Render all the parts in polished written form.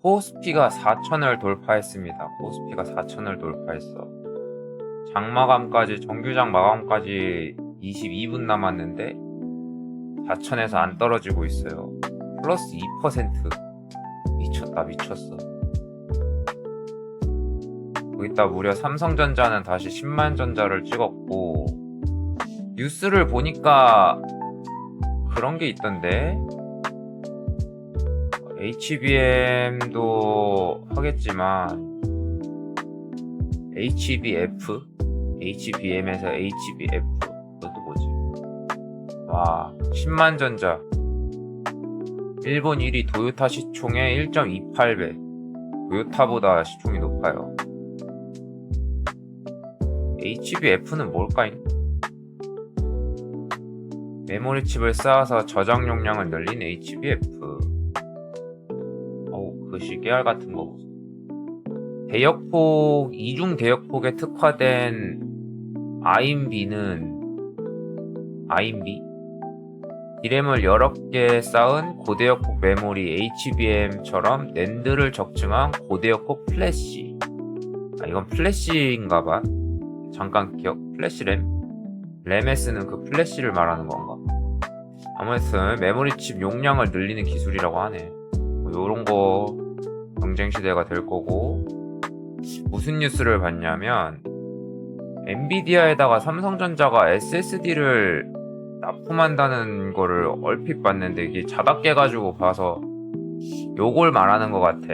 코스피가 4천을 돌파했습니다. 코스피가 4천을 돌파했어. 정규장 마감까지 22분 남았는데 4천에서 안 떨어지고 있어요. 플러스 2%. 미쳤다, 미쳤어. 거기다 무려 삼성전자는 다시 10만 전자를 찍었고, 뉴스를 보니까 그런 게 있던데, HBM도 하겠지만 HBM에서 HBF, 그것도 뭐지? 와, 10만 전자. 일본 1위 도요타 시총의 1.28배. 도요타보다 시총이 높아요. HBF는 뭘까잉? 메모리 칩을 쌓아서 저장 용량을 늘린 HBF. 그 시계알 같은 거 보소. 이중 대역폭에 특화된 아임비? 디램을 여러 개 쌓은 고대역폭 메모리 HBM처럼 낸드를 적층한 고대역폭 플래시. 이건 플래시인가봐. 잠깐 플래시램? 램에 쓰는 그 플래시를 말하는 건가? 아무튼 메모리 칩 용량을 늘리는 기술이라고 하네. 요런 거 경쟁 시대가 될 거고. 무슨 뉴스를 봤냐면 엔비디아에다가 삼성전자가 SSD를 납품한다는 거를 얼핏 봤는데 이게 자다 깨가지고 봐서 요걸 말하는 것 같아.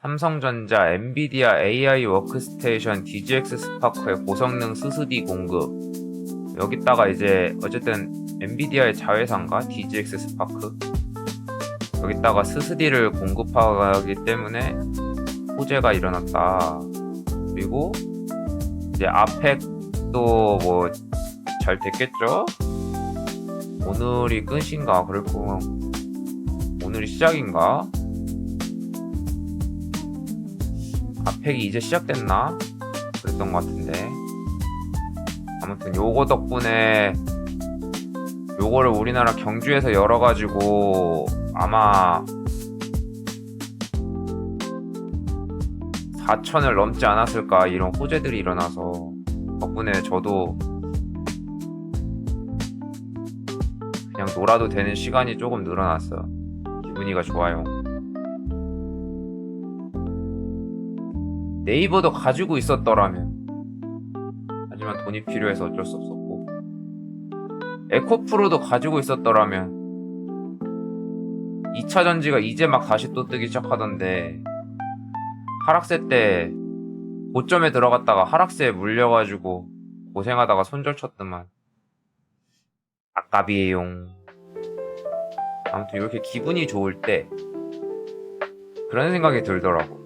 삼성전자 엔비디아 AI 워크스테이션 DGX 스파크의 고성능 SSD 공급. 여기다가 이제 어쨌든 엔비디아의 자회사인가? DGX 스파크. 여기다가 SSD를 공급하기 때문에 호재가 일어났다. 그리고 이제 아펙도 뭐 잘 됐겠죠? 오늘이 끝인가? 그리고 오늘이 시작인가? 아펙이 이제 시작됐나? 그랬던 것 같은데. 아무튼 요거 덕분에 요거를 우리나라 경주에서 열어가지고 아마 4천을 넘지 않았을까, 이런 호재들이 일어나서 덕분에 저도 그냥 놀아도 되는 시간이 조금 늘어났어요. 기분이가 좋아요. 네이버도 가지고 있었더라면, 하지만 돈이 필요해서 어쩔 수 없었고, 에코프로도 가지고 있었더라면, 2차 전지가 이제 막 다시 또 뜨기 시작하던데, 하락세 때 고점에 들어갔다가 하락세에 물려가지고 고생하다가 손절쳤더만. 아깝이에용. 아무튼 이렇게 기분이 좋을 때 그런 생각이 들더라고.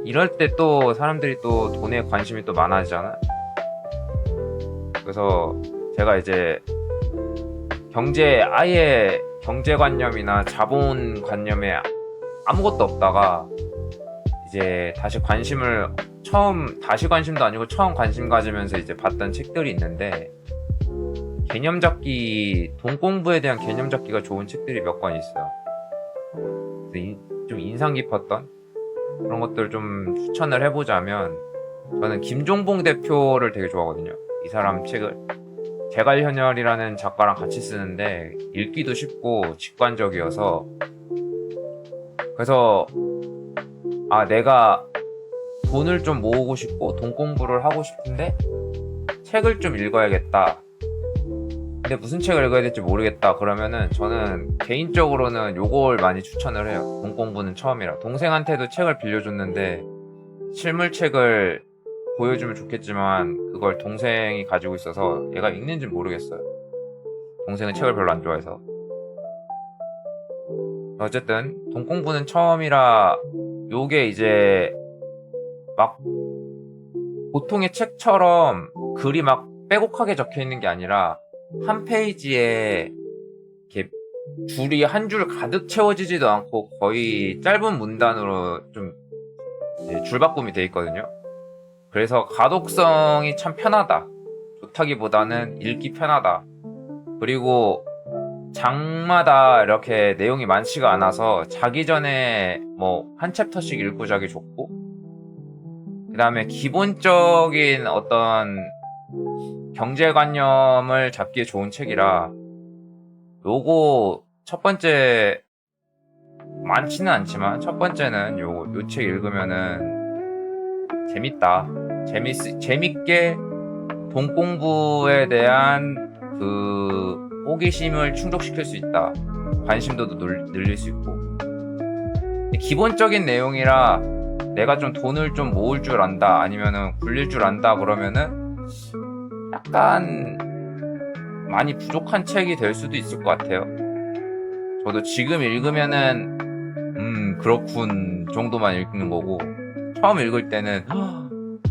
이럴 때 또 사람들이 또 돈에 관심이 또 많아지잖아. 그래서 제가 이제 아예 경제관념이나 자본관념에 아무것도 없다가 이제 다시 관심도 아니고 처음 관심 가지면서 이제 봤던 책들이 있는데, 개념 잡기, 돈 공부에 대한 개념 잡기가 좋은 책들이 몇 권 있어요. 좀 인상 깊었던 그런 것들을 좀 추천을 해보자면, 저는 김종봉 대표를 되게 좋아하거든요. 이 사람 책을 제갈현열이라는 작가랑 같이 쓰는데 읽기도 쉽고 직관적이어서, 그래서 내가 돈을 좀 모으고 싶고 돈 공부를 하고 싶은데 책을 좀 읽어야겠다. 근데 무슨 책을 읽어야 될지 모르겠다. 그러면은 저는 개인적으로는 요걸 많이 추천을 해요. 돈 공부는 처음이라. 동생한테도 책을 빌려줬는데 실물책을 보여주면 좋겠지만 그걸 동생이 가지고 있어서 얘가 읽는지 모르겠어요. 동생은 책을 별로 안 좋아해서. 어쨌든 돈 공부는 처음이라, 요게 이제 막 보통의 책처럼 글이 막 빼곡하게 적혀 있는 게 아니라 한 페이지에 이렇게 줄이 한 줄 가득 채워지지도 않고 거의 짧은 문단으로 좀 줄바꿈이 돼 있거든요. 그래서 가독성이 참 편하다. 좋다기보다는 읽기 편하다. 그리고 장마다 이렇게 내용이 많지가 않아서 자기 전에 뭐 한 챕터씩 읽고 자기 좋고, 그 다음에 기본적인 어떤 경제관념을 잡기에 좋은 책이라 요거 첫 번째, 많지는 않지만 첫 번째는 요 책 읽으면은 재밌다, 재밌게 돈 공부에 대한 그 호기심을 충족시킬 수 있다, 관심도도 늘릴 수 있고. 기본적인 내용이라 내가 좀 돈을 좀 모을 줄 안다, 아니면은 굴릴 줄 안다 그러면은 약간 많이 부족한 책이 될 수도 있을 것 같아요. 저도 지금 읽으면은 그렇군 정도만 읽는 거고, 처음 읽을 때는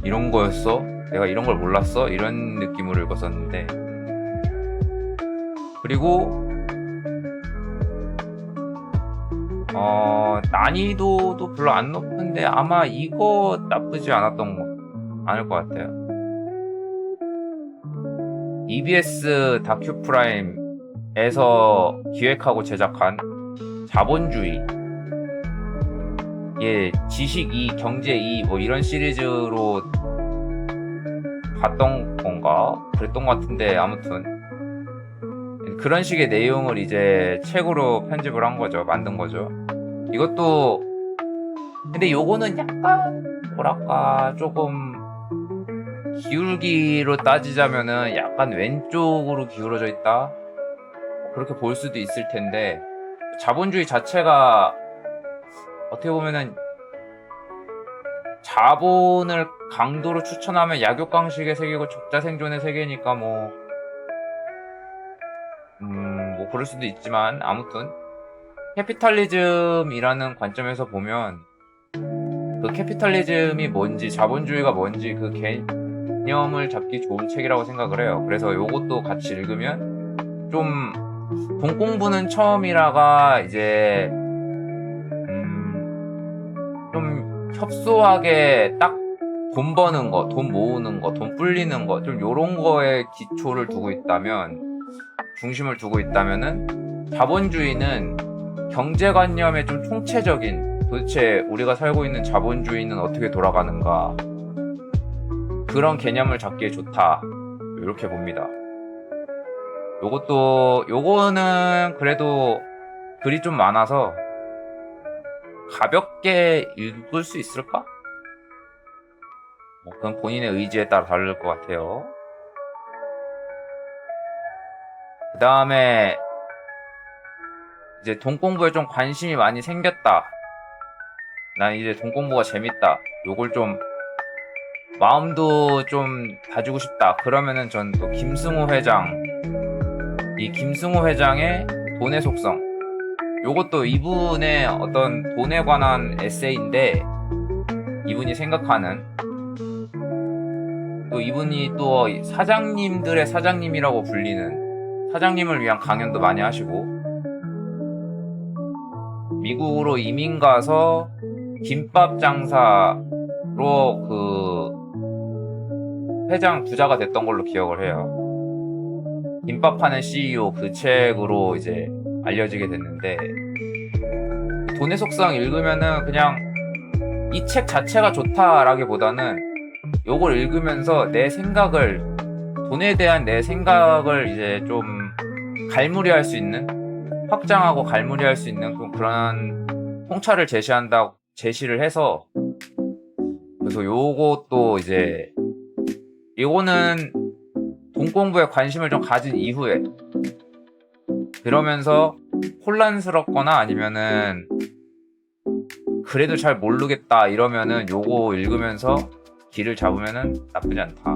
이런 거였어? 내가 이런 걸 몰랐어? 이런 느낌으로 읽었었는데, 그리고 난이도도 별로 안 높은데 아마 이거 나쁘지 않을 것 같아요. EBS 다큐프라임에서 기획하고 제작한 자본주의, 지식 2, 경제 2 뭐 이런 시리즈로 봤던 건가? 그랬던 것 같은데, 아무튼 그런 식의 내용을 이제 책으로 편집을 한 거죠. 만든 거죠. 이것도 근데 요거는 약간 뭐랄까 조금 기울기로 따지자면은 약간 왼쪽으로 기울어져 있다, 그렇게 볼 수도 있을 텐데, 자본주의 자체가 어떻게 보면은 자본을 강도로 추천하면 약육강식의 세계고 적자 생존의 세계니까 뭐 그럴 수도 있지만, 아무튼 캐피탈리즘이라는 관점에서 보면 그 캐피탈리즘이 뭔지, 자본주의가 뭔지 그 개념을 잡기 좋은 책이라고 생각을 해요. 그래서 요것도 같이 읽으면 좀, 돈 공부는 처음이라가 이제 좀 협소하게 딱 돈 버는 거, 돈 모으는 거, 돈 불리는 거, 좀 요런 거에 기초를 두고 있다면, 중심을 두고 있다면은, 자본주의는 경제관념의 좀 총체적인, 도대체 우리가 살고 있는 자본주의는 어떻게 돌아가는가, 그런 개념을 잡기에 좋다, 이렇게 봅니다. 요거는 그래도 글이 좀 많아서 가볍게 읽을 수 있을까? 그건 본인의 의지에 따라 다를 것 같아요. 그 다음에 이제 돈 공부에 좀 관심이 많이 생겼다, 난 이제 돈 공부가 재밌다, 요걸 좀 마음도 좀 다지고 싶다, 그러면은 전 또 김승호 회장, 이 김승호 회장의 돈의 속성, 요것도 이분의 어떤 돈에 관한 에세이인데, 이분이 생각하는, 또 이분이 또 사장님들의 사장님이라고 불리는, 사장님을 위한 강연도 많이 하시고, 미국으로 이민 가서 김밥 장사로 그 회장 부자가 됐던 걸로 기억을 해요. 김밥 파는 CEO, 그 책으로 이제 알려지게 됐는데, 돈의 속성 읽으면은 그냥 이 책 자체가 좋다라기보다는 요걸 읽으면서 내 생각을, 돈에 대한 내 생각을 이제 좀 갈무리할 수 있는, 확장하고 갈무리할 수 있는 그런 통찰을 제시를 해서, 그래서 요것도 이제, 이거는 돈 공부에 관심을 좀 가진 이후에, 그러면서 혼란스럽거나 아니면은 그래도 잘 모르겠다 이러면은 요거 읽으면서 길을 잡으면은 나쁘지 않다.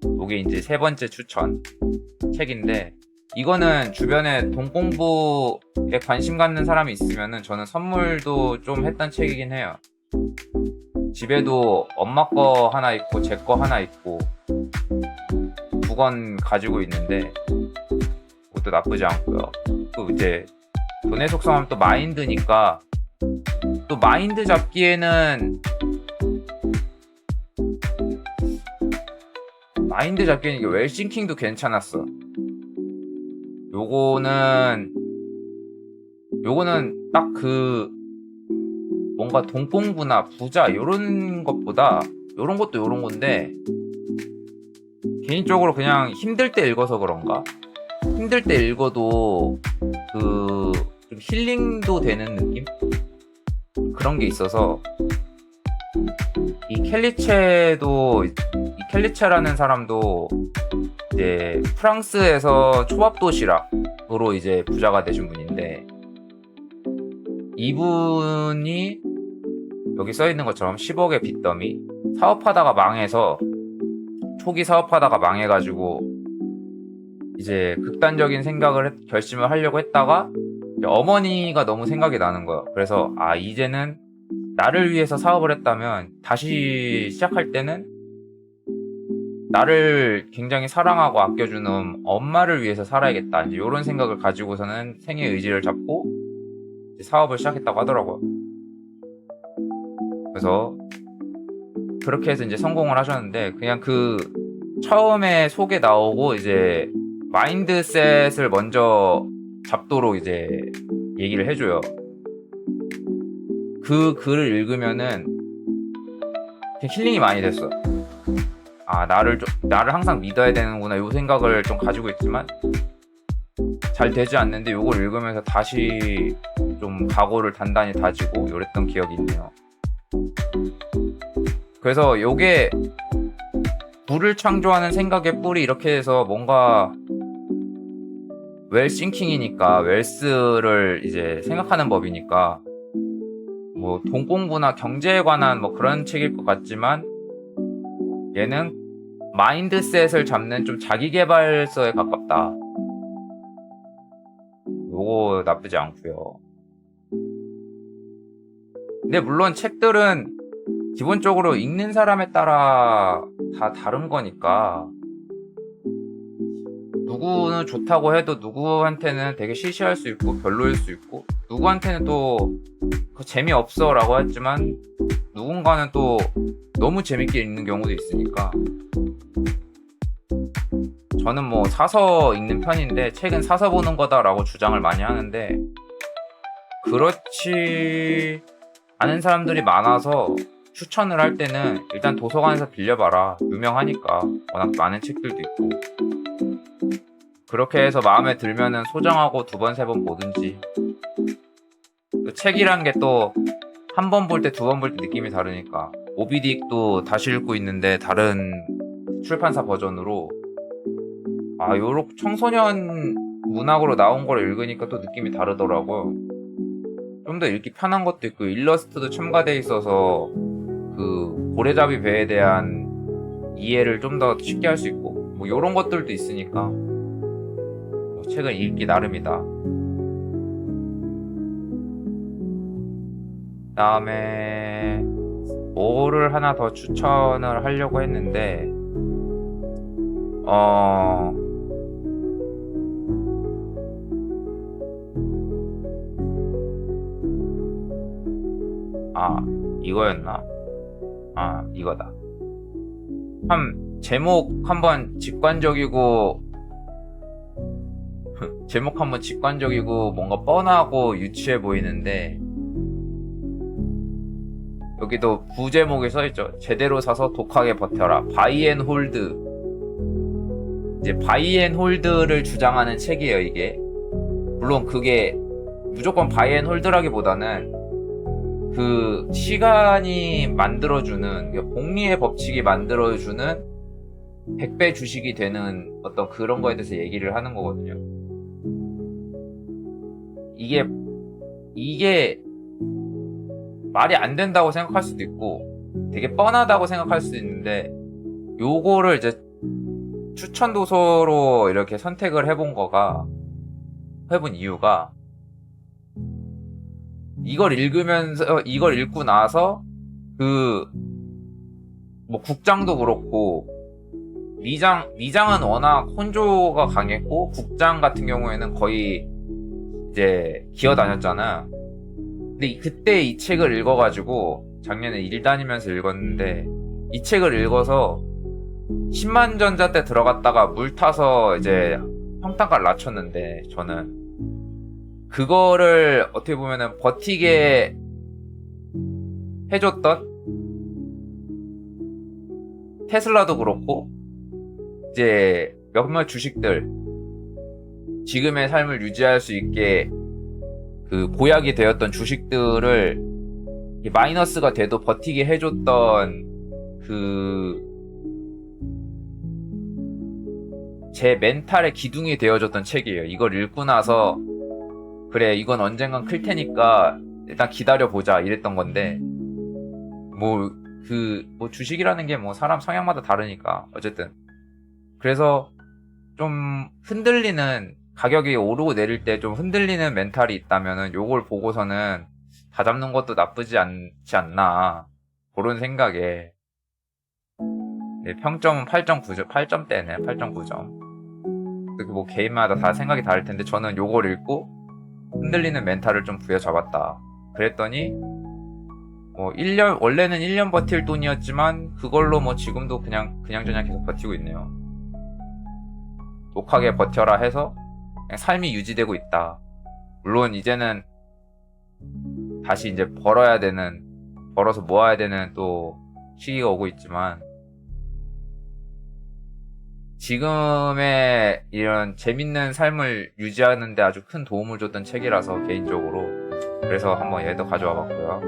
요게 이제 세 번째 추천 책인데, 이거는 주변에 돈 공부에 관심 갖는 사람이 있으면은 저는 선물도 좀 했던 책이긴 해요. 집에도 엄마 거 하나 있고 제 거 하나 있고 2권 가지고 있는데, 그것도 나쁘지 않고요. 또 이제 돈의 속성하면 또 마인드니까, 또 마인드 잡기에는 이게 웰싱킹도 괜찮았어. 요거는 딱 뭔가 돈공부나 부자 요런 것보다 요런 것도 요런 건데, 개인적으로 그냥 힘들 때 읽어서 그런가? 힘들 때 읽어도 좀 힐링도 되는 느낌? 그런 게 있어서, 이 켈리체라는 사람도 이제 프랑스에서 초밥 도시락으로 이제 부자가 되신 분인데, 이분이 여기 써 있는 것처럼 10억의 빚더미, 초기 사업하다가 망해가지고 이제 극단적인 결심을 하려고 했다가 어머니가 너무 생각이 나는 거예요. 그래서 이제는 나를 위해서 사업을 했다면 다시 시작할 때는 나를 굉장히 사랑하고 아껴주는 엄마를 위해서 살아야겠다, 이제 이런 생각을 가지고서는 생애 의지를 잡고 사업을 시작했다고 하더라고요. 그래서 그렇게 해서 이제 성공을 하셨는데, 그냥 처음에 속에 나오고 이제 마인드셋을 먼저 잡도록 이제 얘기를 해줘요. 그 글을 읽으면은 힐링이 많이 됐어. 나를 항상 믿어야 되는구나, 요 생각을 좀 가지고 있지만 잘 되지 않는데, 요걸 읽으면서 다시 좀 각오를 단단히 다지고 이랬던 기억이 있네요. 그래서 요게 부를 창조하는 생각의 뿌리, 이렇게 해서 뭔가 웰싱킹이니까, 웰스를 이제 생각하는 법이니까 뭐 돈 공부나 경제에 관한 뭐 그런 책일 것 같지만, 얘는 마인드셋을 잡는 좀 자기계발서에 가깝다. 요거 나쁘지 않고요. 근데 물론 책들은 기본적으로 읽는 사람에 따라 다 다른 거니까, 누구는 좋다고 해도 누구한테는 되게 시시할 수 있고 별로일 수 있고, 누구한테는 또 재미없어 라고 했지만 누군가는 또 너무 재밌게 읽는 경우도 있으니까, 저는 뭐 사서 읽는 편인데, 책은 사서 보는 거다 라고 주장을 많이 하는데, 그렇지 않은 사람들이 많아서 추천을 할 때는 일단 도서관에서 빌려봐라, 유명하니까 워낙 많은 책들도 있고, 그렇게 해서 마음에 들면은 소장하고 2번, 3번 보든지. 또 책이란 게 또 한 번 볼 때, 2번 볼 때 느낌이 다르니까, 모비딕도 다시 읽고 있는데 다른 출판사 버전으로, 요렇게 청소년 문학으로 나온 걸 읽으니까 또 느낌이 다르더라고요. 좀 더 읽기 편한 것도 있고, 일러스트도 첨가돼 있어서 고래잡이 배에 대한 이해를 좀 더 쉽게 할 수 있고, 뭐 요런 것들도 있으니까 책을 읽기 나름이다. 다음에 뭐를 하나 더 추천을 하려고 했는데, 이거였나? 이거다. 제목 한번 직관적이고 뭔가 뻔하고 유치해 보이는데, 여기도 부제목에 써있죠. 제대로 사서 독하게 버텨라. 바이앤홀드. 이제 바이앤홀드를 주장하는 책이에요, 이게. 물론 그게 무조건 바이앤홀드라기보다는 시간이 만들어주는, 복리의 법칙이 만들어주는 100배 주식이 되는 어떤 그런 거에 대해서 얘기를 하는 거거든요. 이게 말이 안 된다고 생각할 수도 있고 되게 뻔하다고 생각할 수도 있는데, 요거를 이제 추천 도서로 이렇게 선택을 해본 이유가, 이걸 읽고 나서 뭐 국장도 그렇고, 미장은 워낙 혼조가 강했고, 국장 같은 경우에는 거의 이제 기어다녔잖아. 근데 그때 이 책을 읽어가지고, 작년에 일 다니면서 읽었는데, 이 책을 읽어서 10만 전자 때 들어갔다가 물 타서 이제 평단가를 낮췄는데 저는 그거를 어떻게 보면은 버티게 해줬던 테슬라도 그렇고 이제 몇몇 주식들 지금의 삶을 유지할 수 있게 그 보약이 되었던 주식들을 마이너스가 돼도 버티게 해줬던 그 제 멘탈의 기둥이 되어줬던 책이에요. 이걸 읽고 나서 그래 이건 언젠간 클 테니까 일단 기다려보자 이랬던 건데 뭐 주식이라는 게 뭐 사람 성향마다 다르니까 어쨌든 그래서 좀 흔들리는 가격이 오르고 내릴 때 좀 흔들리는 멘탈이 있다면은 요걸 보고서는 다 잡는 것도 나쁘지 않지 않나 그런 생각에 네, 평점은 8.9점, 8점대네 8.9점. 뭐 개인마다 다 생각이 다를 텐데 저는 요걸 읽고 흔들리는 멘탈을 좀 부여잡았다. 그랬더니 뭐 1년 원래는 1년 버틸 돈이었지만 그걸로 뭐 지금도 그냥저냥 계속 버티고 있네요. 독하게 버텨라 해서 그냥 삶이 유지되고 있다. 물론 이제는 다시 이제 벌어서 모아야 되는 또 시기가 오고 있지만 지금의 이런 재밌는 삶을 유지하는 데 아주 큰 도움을 줬던 책이라서 개인적으로 그래서 한번 얘도 가져와 봤고요.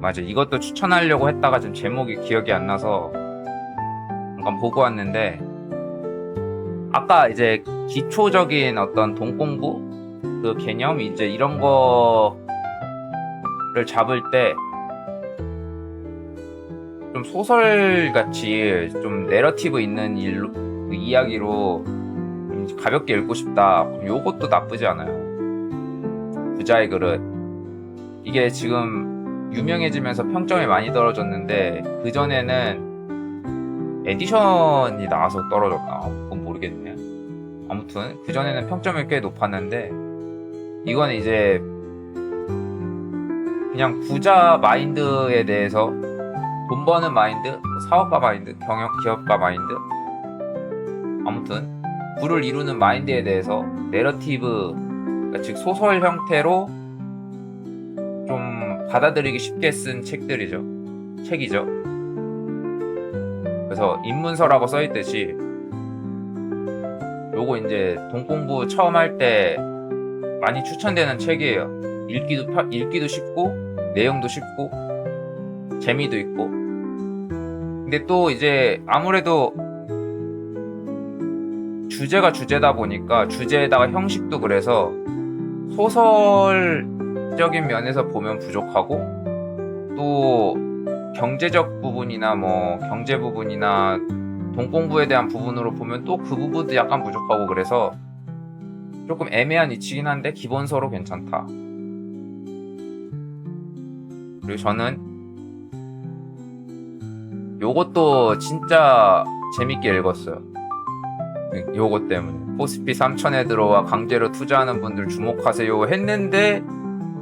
맞아, 이것도 추천하려고 했다가 지금 제목이 기억이 안 나서 잠깐 보고 왔는데 아까 이제 기초적인 어떤 돈 공부 그 개념 이제 이런 거를 잡을 때 좀 소설같이 좀 내러티브 있는 그 이야기로 좀 가볍게 읽고 싶다. 그럼 요것도 나쁘지 않아요. 부자의 그릇. 이게 지금 유명해지면서 평점이 많이 떨어졌는데 그전에는 에디션이 나와서 떨어졌나? 그건 모르겠네. 아무튼 그전에는 평점이 꽤 높았는데 이건 이제 그냥 부자 마인드에 대해서 돈 버는 마인드, 사업가 마인드, 기업가 마인드 아무튼 부를 이루는 마인드에 대해서 내러티브 그러니까 즉 소설 형태로 좀 받아들이기 쉽게 쓴 책이죠. 그래서 입문서라고 써있듯이 요거 이제 돈 공부 처음 할 때 많이 추천되는 책이에요. 읽기도 쉽고 내용도 쉽고 재미도 있고 근데 또 이제 아무래도 주제가 주제다 보니까 주제에다가 형식도 그래서 소설적인 면에서 보면 부족하고 또 경제적 부분이나 뭐 경제 부분이나 돈 공부에 대한 부분으로 보면 또 그 부분도 약간 부족하고 그래서 조금 애매한 위치긴 한데 기본서로 괜찮다. 그리고 저는 요것도 진짜 재밌게 읽었어요. 요것 때문에 코스피 3000에 들어와 강제로 투자하는 분들 주목하세요 했는데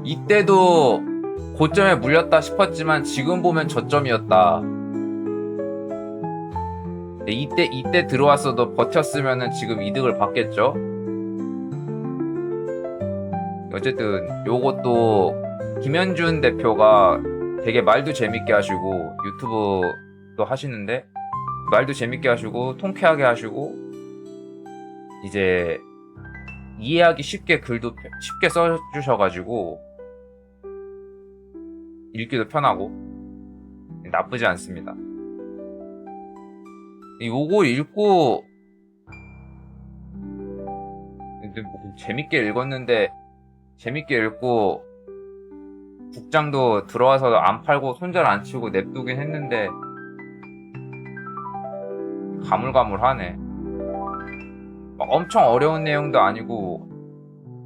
이때도 고점에 물렸다 싶었지만 지금 보면 저점이었다. 이때 들어왔어도 버텼으면 지금 이득을 받겠죠. 어쨌든 요것도 김현준 대표가 되게 말도 재밌게 하시고 유튜브도 하시는데 말도 재밌게 하시고 통쾌하게 하시고 이제 이해하기 쉽게 글도 쉽게 써주셔가지고 읽기도 편하고 나쁘지 않습니다. 요거 읽고 근데 뭐 재밌게 읽었는데 재밌게 읽고 국장도 들어와서 안 팔고 손절 안 치고 냅두긴 했는데 가물가물하네. 막 엄청 어려운 내용도 아니고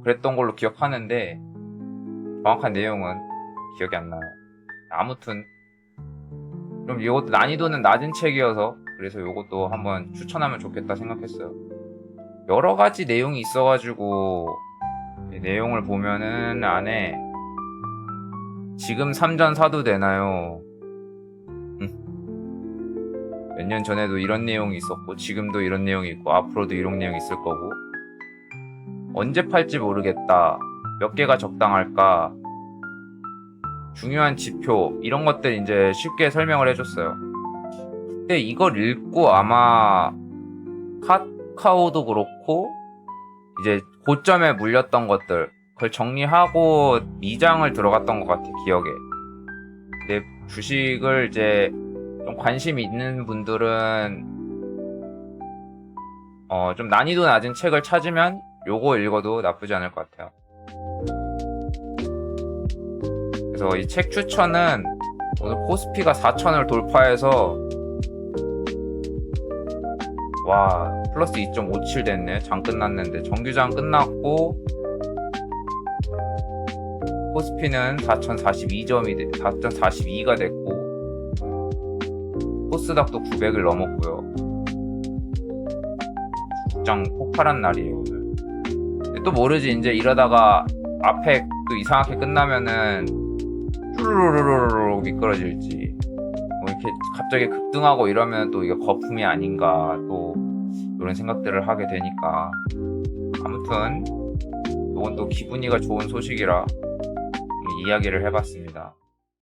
그랬던 걸로 기억하는데 정확한 내용은 기억이 안 나요. 아무튼 좀 이것도 난이도는 낮은 책이어서 그래서 이것도 한번 추천하면 좋겠다 생각했어요. 여러 가지 내용이 있어가지고 내용을 보면은 안에 지금 3전 사도 되나요? 몇 년 전에도 이런 내용이 있었고 지금도 이런 내용이 있고 앞으로도 이런 내용이 있을 거고 언제 팔지 모르겠다. 몇 개가 적당할까? 중요한 지표 이런 것들 이제 쉽게 설명을 해줬어요. 근데 이걸 읽고 아마 카카오도 그렇고 이제 고점에 물렸던 것들 그걸 정리하고 미장을 들어갔던 것 같아 기억에. 근데 주식을 이제 좀 관심 있는 분들은 좀 난이도 낮은 책을 찾으면 요거 읽어도 나쁘지 않을 것 같아요. 그래서 이 책 추천은 오늘 코스피가 4,000을 돌파해서 와 플러스 2.57 됐네. 장 끝났는데 정규장 끝났고 코스피는 4,042점이 4,042가 됐고 코스닥도 900을 넘었고요. 장 폭발한 날이에요 오늘. 근데 또 모르지 이제 이러다가 앞에 또 이상하게 끝나면은 쭈루루루루루 미끄러질지 뭐 이렇게 갑자기 급등하고 이러면 또 이게 거품이 아닌가 또 이런 생각들을 하게 되니까 아무튼 이건 또 기분이가 좋은 소식이라 이야기를 해봤습니다.